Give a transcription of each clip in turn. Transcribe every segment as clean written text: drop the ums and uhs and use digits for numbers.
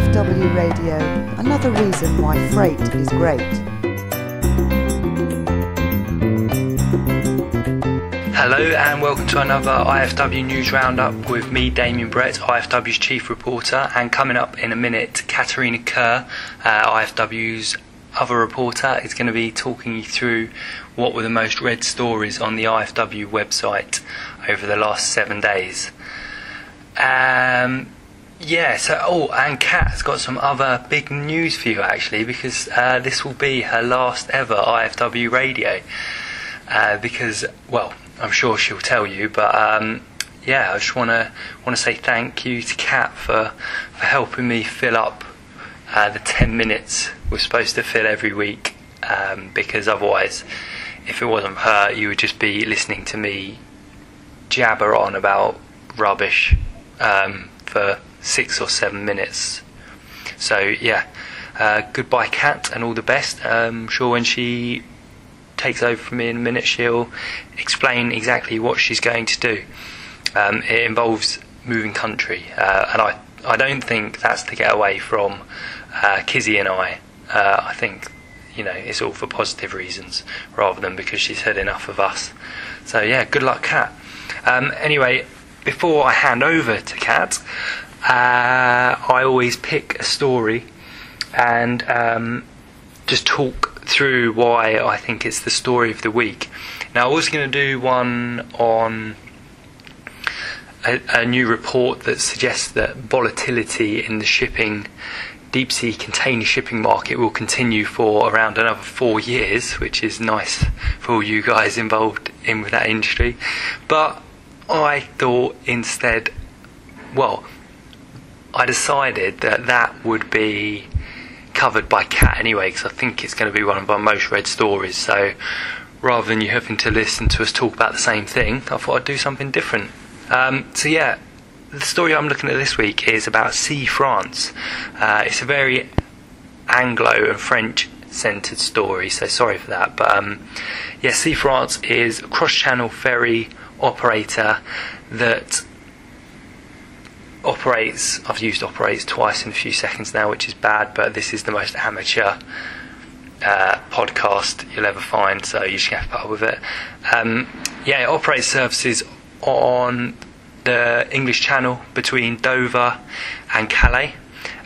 IFW Radio, another reason why freight is great. Hello and welcome to another IFW News Roundup with me, Damien Brett, IFW's Chief Reporter, and coming up in a minute, Katarina Kerr, IFW's other reporter, is going to be talking you through what were the most read stories on the IFW website over the last 7 days. And Kat's got some other big news for you actually, because this will be her last ever IFW Radio. Because, well, I'm sure she'll tell you, but I just want to say thank you to Kat for helping me fill up the 10 minutes we're supposed to fill every week, because otherwise, if it wasn't for her, you would just be listening to me jabber on about rubbish for 6 or 7 minutes. So goodbye Kat, and all the best. I'm sure when she takes over from me in a minute, she'll explain exactly what she's going to do. It involves moving country, and I don't think that's to get away from Kizzy and I. I think it's all for positive reasons rather than because she's had enough of us. So good luck, Kat. Anyway, before I hand over to Kat, I always pick a story and just talk through why I think it's the story of the week. Now, I was going to do one on a new report that suggests that volatility in the deep sea container shipping market will continue for around another 4 years, which is nice for all you guys involved with that industry. But I thought instead, I decided that would be covered by Kat anyway, because I think it's going to be one of our most read stories. So rather than you having to listen to us talk about the same thing, I thought I'd do something different. The story I'm looking at this week is about SeaFrance. It's a very Anglo and French centred story, so sorry for that. But SeaFrance is a cross-channel ferry operator that operates, I've used operates twice in a few seconds now, which is bad, but this is the most amateur podcast you'll ever find, so you just have to put up with it. It operates services on the English Channel between Dover and Calais,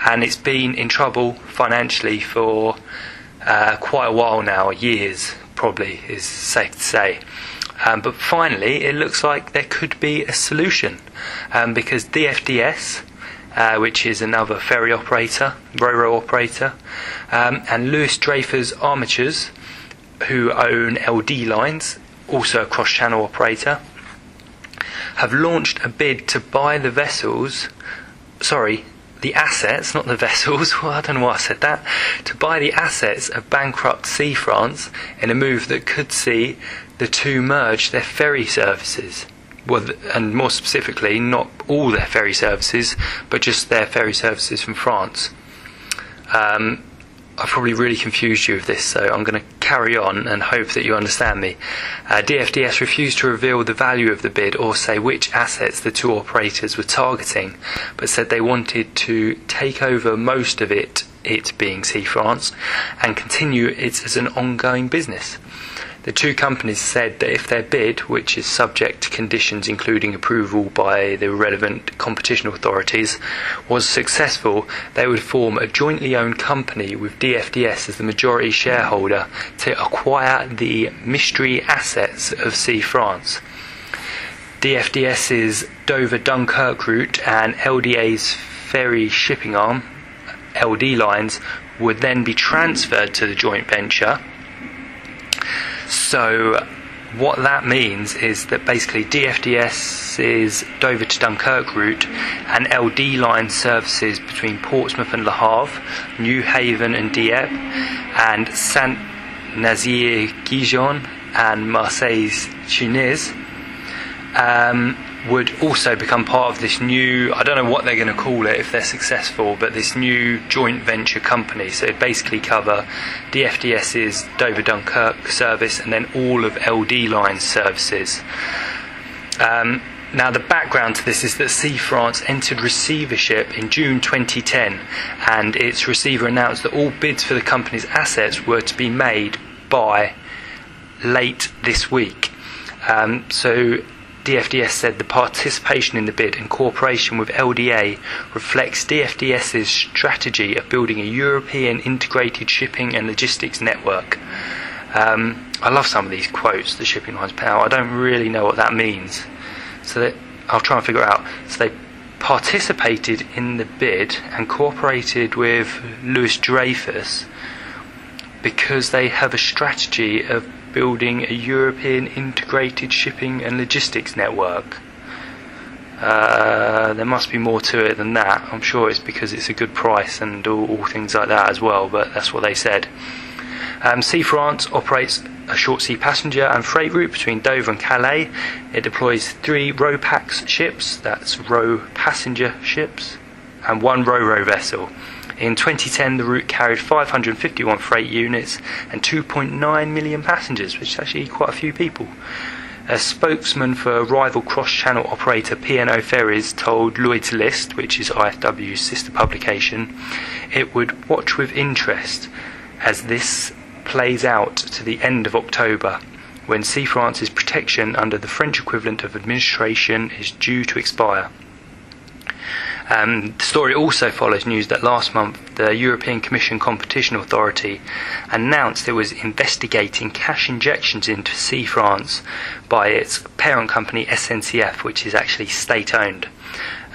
and it's been in trouble financially for quite a while now, years probably is safe to say. But finally, it looks like there could be a solution, because DFDS, which is another ferry operator, ro-ro operator, and Lewis Dreyfus Armatures, who own LD Lines, also a cross-channel operator, have launched a bid to buy the assets, not the vessels, well, I don't know why I said that, to buy the assets of bankrupt SeaFrance in a move that could see the two merge their ferry services. Well, and more specifically, not all their ferry services, but just their ferry services from France. I've probably really confused you with this, so I'm going to carry on and hope that you understand me. DFDS refused to reveal the value of the bid or say which assets the two operators were targeting, but said they wanted to take over most of it being SeaFrance, and continue it as an ongoing business. The two companies said that if their bid, which is subject to conditions including approval by the relevant competition authorities, was successful, they would form a jointly owned company with DFDS as the majority shareholder to acquire the mystery assets of SeaFrance. DFDS's Dover-Dunkirk route and LDA's ferry shipping arm, LD Lines, would then be transferred to the joint venture. So what that means is that basically DFDS's Dover to Dunkirk route and LD Line services between Portsmouth and Le Havre, New Haven and Dieppe, and Saint-Nazaire-Guigon and Marseille-Tunis would also become part of this new, I don't know what they're going to call it if they're successful, but this new joint venture company. So it'd basically cover DFDS's Dover Dunkirk service and then all of LD Line's services. Now, the background to this is that SeaFrance entered receivership in June 2010, and its receiver announced that all bids for the company's assets were to be made by late this week. So DFDS said the participation in the bid in cooperation with LDA reflects DFDS's strategy of building a European integrated shipping and logistics network. I love some of these quotes the shipping lines put out. I don't really know what that means, so I'll try and figure it out. So they participated in the bid and cooperated with Louis Dreyfus because they have a strategy of building a European integrated shipping and logistics network. There must be more to it than that. I'm sure it's because it's a good price and all things like that as well, but that's what they said. SeaFrance operates a short sea passenger and freight route between Dover and Calais. It deploys 3 RoPax ships, that's row passenger ships, and 1 ro-ro vessel. In 2010, the route carried 551 freight units and 2.9 million passengers, which is actually quite a few people. A spokesman for rival cross-channel operator P&O Ferries told Lloyd's List, which is IFW's sister publication, it would watch with interest as this plays out to the end of October, when SeaFrance's protection under the French equivalent of administration is due to expire. The story also follows news that last month the European Commission Competition Authority announced it was investigating cash injections into SeaFrance by its parent company SNCF, which is actually state-owned.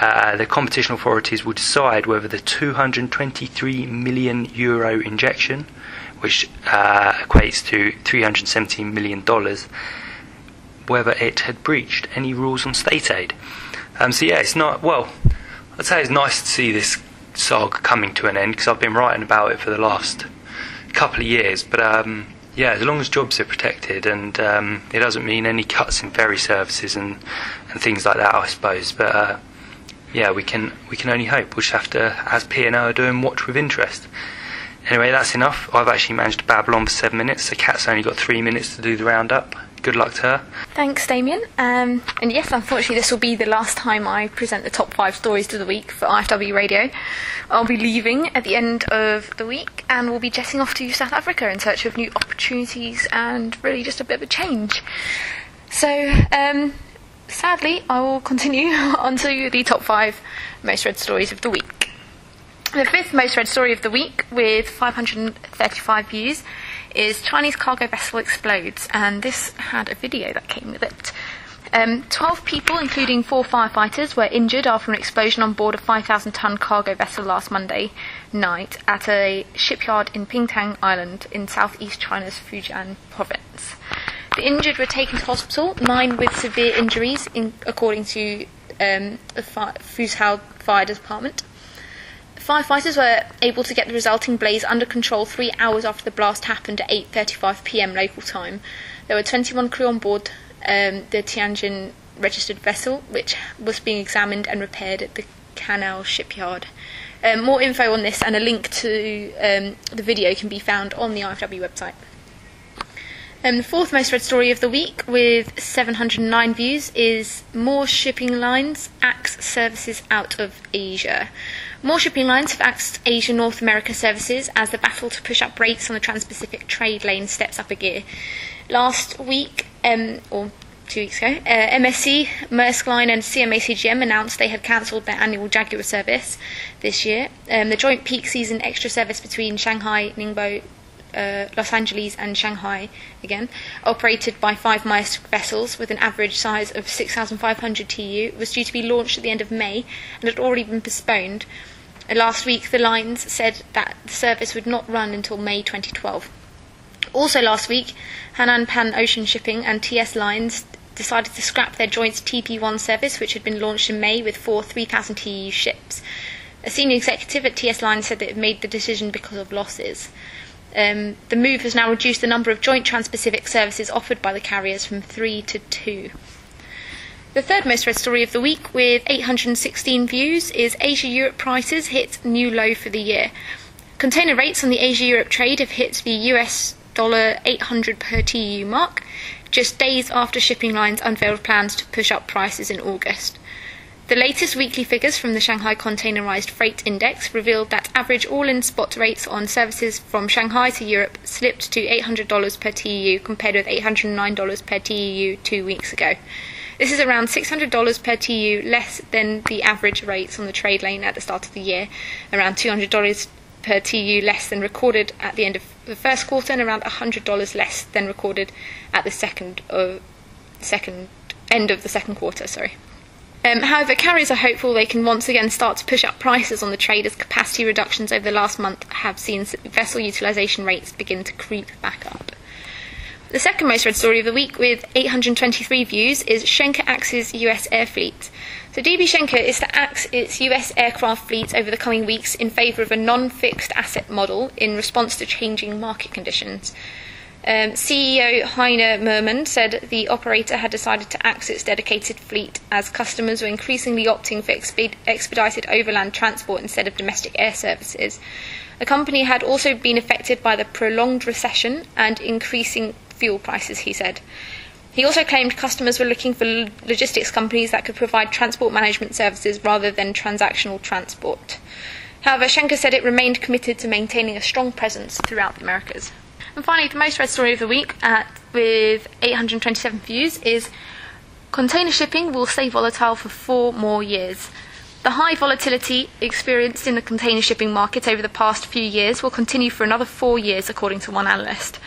The competition authorities will decide whether the €223 million injection, which equates to $317 million, whether it had breached any rules on state aid. So yeah, it's not, well, I'd say it's nice to see this saga coming to an end, because I've been writing about it for the last couple of years, but yeah, as long as jobs are protected, and it doesn't mean any cuts in ferry services and things like that, I suppose, but yeah, we can only hope. We'll just have to, as P&O are doing, watch with interest. Anyway, that's enough. I've actually managed to babble on for 7 minutes, so Kat's only got 3 minutes to do the roundup. Good luck to her. Thanks, Damien. And yes, unfortunately, this will be the last time I present the top 5 stories of the week for IFW Radio. I'll be leaving at the end of the week, and we'll be jetting off to South Africa in search of new opportunities and really just a bit of a change. So, sadly, I will continue on to the top 5 most read stories of the week. The 5th most read story of the week, with 535 views, is Chinese cargo vessel explodes, and this had a video that came with it. 12 people, including 4 firefighters, were injured after an explosion on board a 5,000-ton cargo vessel last Monday night at a shipyard in Pingtang Island in southeast China's Fujian province. The injured were taken to hospital, 9 with severe injuries, according to the Fuzhou Fire Department. Firefighters were able to get the resulting blaze under control 3 hours after the blast happened at 8:35 p.m. local time. There were 21 crew on board the Tianjin registered vessel, which was being examined and repaired at the Canal shipyard. More info on this and a link to the video can be found on the IFW website. The 4th most read story of the week, with 709 views, is more shipping lines axe services out of Asia. More shipping lines have axed Asia-North America services as the battle to push up rates on the Trans-Pacific trade lane steps up a gear. Last week, or 2 weeks ago, MSC, Maersk Line and CMA CGM announced they had cancelled their annual Jaguar service this year. The joint peak season extra service between Shanghai, Ningbo, Los Angeles and Shanghai, again, operated by 5 Maersk vessels with an average size of 6,500 TEU, was due to be launched at the end of May and had already been postponed. Last week, the lines said that the service would not run until May 2012. Also last week, Hanan Pan Ocean Shipping and TS Lines decided to scrap their joint TP1 service, which had been launched in May with 4 3,000 TEU ships. A senior executive at TS Lines said that it made the decision because of losses. The move has now reduced the number of joint Trans-Pacific services offered by the carriers from 3 to 2. The 3rd most read story of the week, with 816 views, is Asia-Europe prices hit new low for the year. Container rates on the Asia-Europe trade have hit the US $800 per TEU mark. just days after shipping lines unveiled plans to push up prices in August. The latest weekly figures from the Shanghai Containerized Freight Index revealed that average all-in spot rates on services from Shanghai to Europe slipped to $800 per TEU compared with $809 per TEU 2 weeks ago. This is around $600 per TEU less than the average rates on the trade lane at the start of the year, around $200 per TEU less than recorded at the end of the first quarter, and around $100 less than recorded at the end of the second quarter. However, carriers are hopeful they can once again start to push up prices on the trade as capacity reductions over the last month have seen vessel utilisation rates begin to creep back up. The second most read story of the week, with 823 views, is Schenker axes US air fleet. So DB Schenker is to axe its US aircraft fleet over the coming weeks in favour of a non-fixed asset model in response to changing market conditions. CEO Heiner Merman said the operator had decided to axe its dedicated fleet as customers were increasingly opting for expedited overland transport instead of domestic air services. The company had also been affected by the prolonged recession and increasing fuel prices, he said. He also claimed customers were looking for logistics companies that could provide transport management services rather than transactional transport. However, Schenker said it remained committed to maintaining a strong presence throughout the Americas. And finally, the most read story of the week, with 827 views, is container shipping will stay volatile for 4 more years. The high volatility experienced in the container shipping market over the past few years will continue for another 4 years, according to one analyst.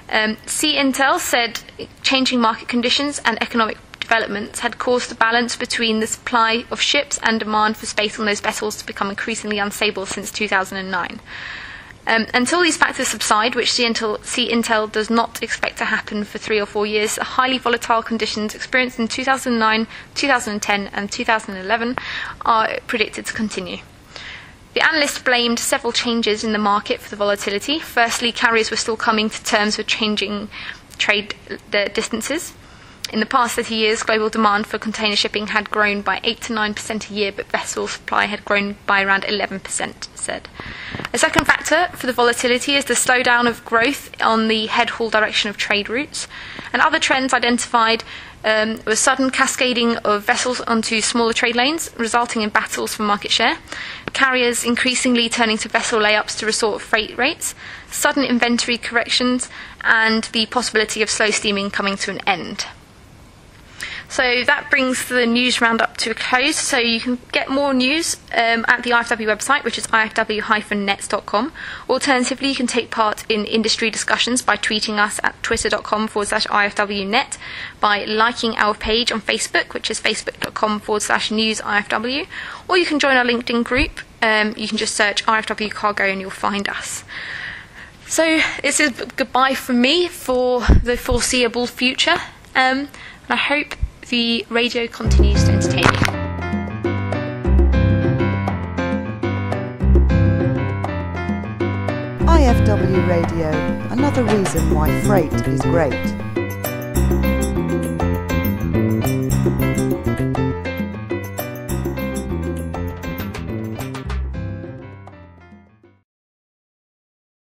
Intel said changing market conditions and economic developments had caused the balance between the supply of ships and demand for space on those vessels to become increasingly unstable since 2009. Until these factors subside, which Intel does not expect to happen for 3 or 4 years, the highly volatile conditions experienced in 2009, 2010 and 2011 are predicted to continue. The analyst blamed several changes in the market for the volatility. Firstly, carriers were still coming to terms with changing trade distances. In the past 30 years, global demand for container shipping had grown by 8 to 9% a year, but vessel supply had grown by around 11%, said. A second factor for the volatility is the slowdown of growth on the head-haul direction of trade routes. And other trends identified was sudden cascading of vessels onto smaller trade lanes, resulting in battles for market share, carriers increasingly turning to vessel layups to restore freight rates, sudden inventory corrections, and the possibility of slow steaming coming to an end. So that brings the news roundup to a close. So you can get more news at the IFW website, which is ifw-nets.com. Alternatively, you can take part in industry discussions by tweeting us at twitter.com/IFWnet, by liking our page on Facebook, which is facebook.com/newsIFW, or you can join our LinkedIn group. You can just search IFW Cargo and you'll find us. So this is goodbye from me for the foreseeable future. And I hope the radio continues to entertain you. IFW Radio, another reason why freight is great.